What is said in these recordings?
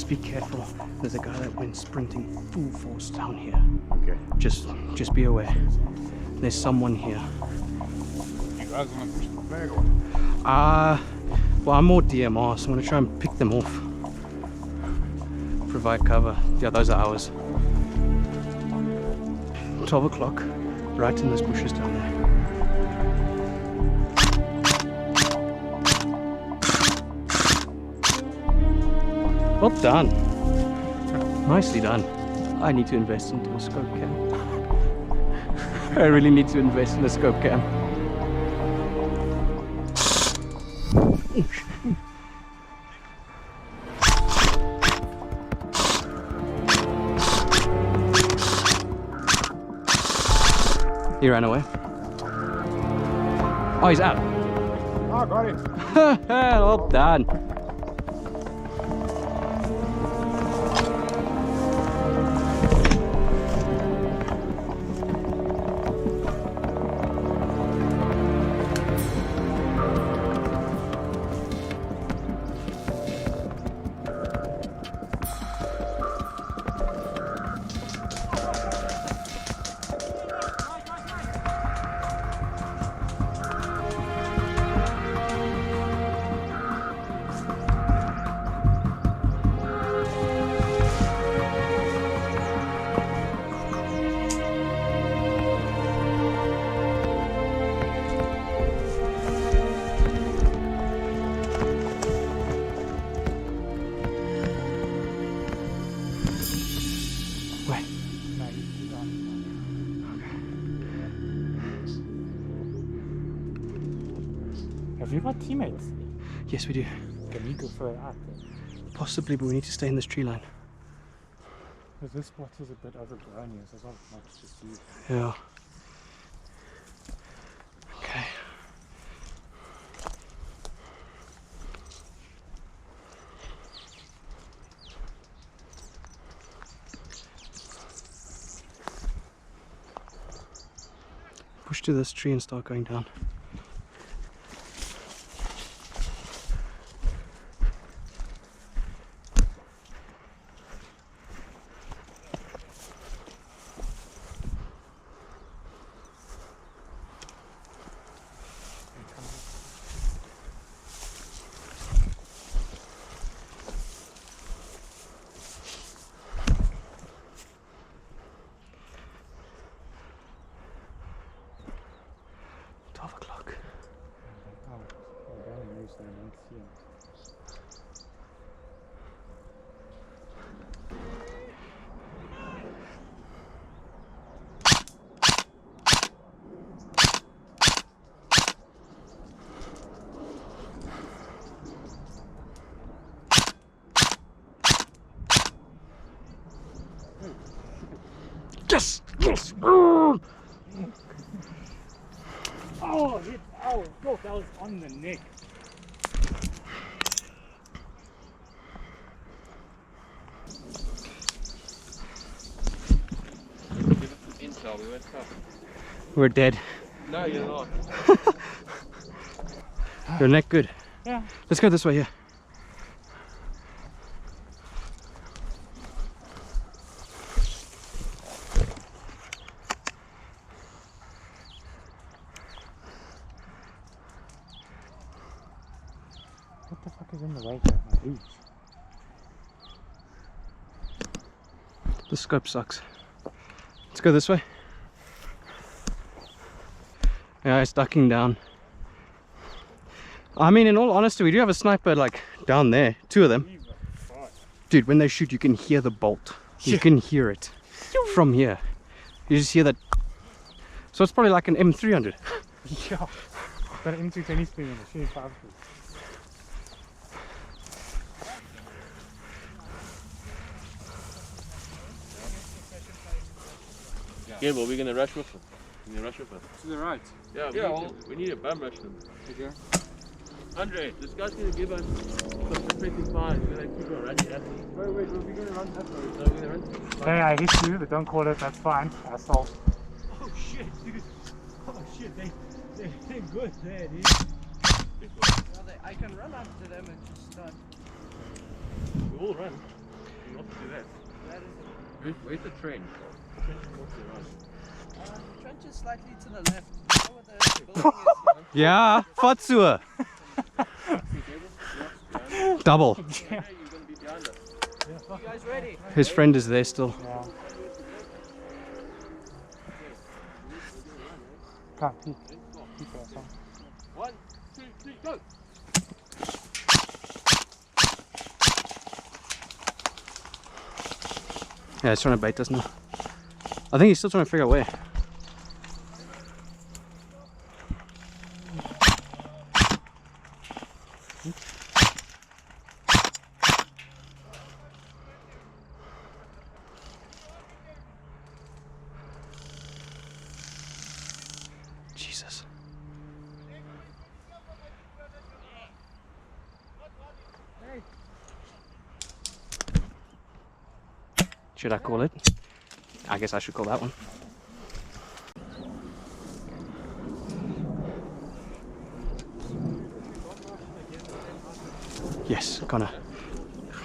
be careful. There's a guy that went sprinting full force down here. Okay. Just be aware. There's someone here. You guys want to push the flag or what? Well, I'm more DMR, so I'm going to try and pick them off. Provide cover. Yeah, those are ours. 12 o'clock, right in those bushes down there. Well done. Nicely done. I need to invest into a scope cam. I really need to invest in a scope cam. He ran away. Oh, he's out. Oh, got him. Well done. Have you got teammates? Yes, we do. Can we go further out then? Possibly, but we need to stay in this tree line. Because this spot is a bit overgrown here, so there's not much to see. Yeah. Okay. Push to this tree and start going down. Yes! Yes! Oh, hit! Oh, God, that was on the neck. Give us some intel, we went tough. We're dead. No, you're not. Your neck good? Yeah. Let's go this way here. What the fuck is in the way here? My boots. The scope sucks. Let's go this way. Yeah, it's ducking down. I mean, in all honesty, we do have a sniper like down there. Two of them. Dude, when they shoot, you can hear the bolt. You can hear it from here. You just hear that. So it's probably like an M300. Yeah. Got an M220 spin in it. Shooting 5 feet. Yeah, well, we're gonna rush with them. We're gonna rush with them. To the right. Yeah, we need to bum rush them. Okay. Andre, this guy's gonna give us some suppressing fire. He's gonna keep on running at us. Wait, we're gonna run that way. No, we're gonna run. Hey, I hit you, but don't call it. That's fine. Asshole. Oh shit, dude. Oh shit, they're good there, dude. Big one. Well, I can run up to them and just start. We will run. You want to do that? That is Where's the train? the trench is slightly to the left. You know what the building is, you know? Yeah, Fatsua. Double. Hey, you're gonna be behind us. You guys ready? His friend is there still. Yeah. Can't peek. Peek or something. 1, 2, 3, go! Yeah, he's trying to bait us now. I think he's still trying to figure out where. Jesus. Should I call it? I guess I should call that one. Yes, Connor.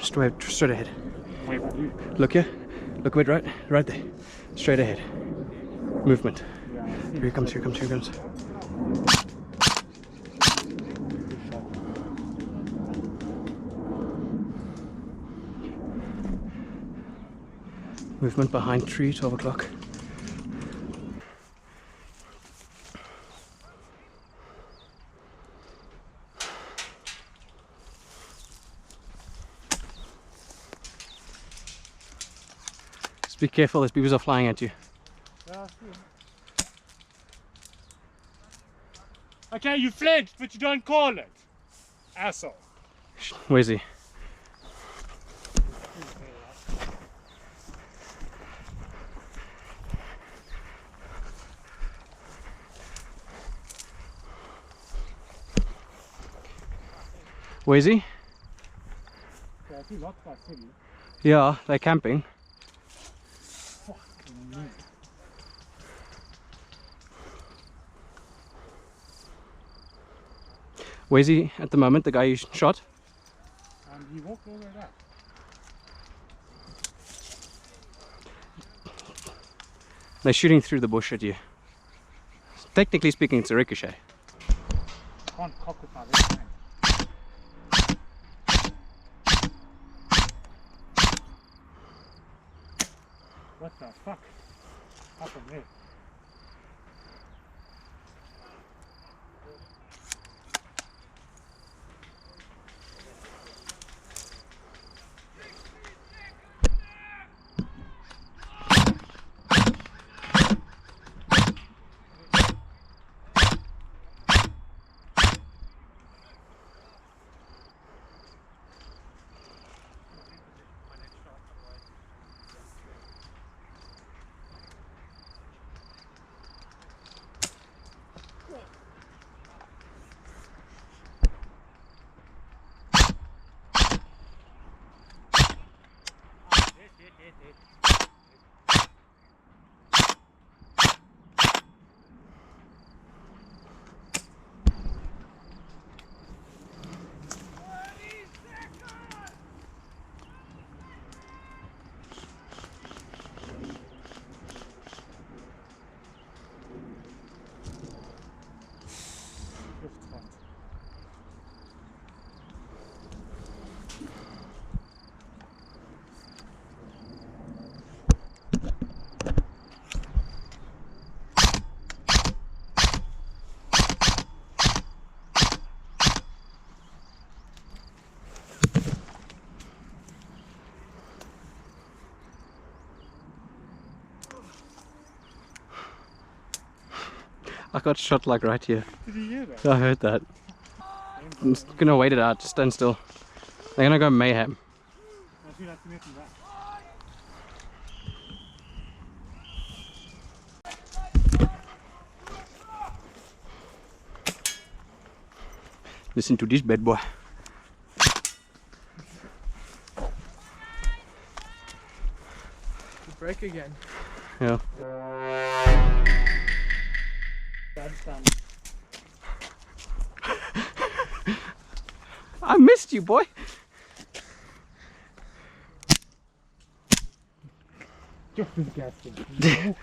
Straight ahead. Wait for you. Look here. Look wait, right there. Straight ahead. Movement. Yeah. Here he comes, here he comes, here he comes. Movement behind tree, 12 o'clock. Just be careful, these beavers are flying at you. Yeah, I see him. Okay, you flinched, but you don't call it. Asshole. Where's he? Where's he? Yeah, I see lots by city. Yeah, they're camping. Fucking me. Where's he at the moment, the guy you shot? And he walked all the way back. They're shooting through the bush at you. Technically speaking, it's a ricochet. Can't cock with my left hand. What the fuck? Up from there. I got shot like right here. Did you hear that? I heard that. I'm just gonna wait it out, just stand still. They're gonna go mayhem. I feel like to make him back. Listen to this bad boy. Break again. Yeah. I missed you, boy. Just disgusting.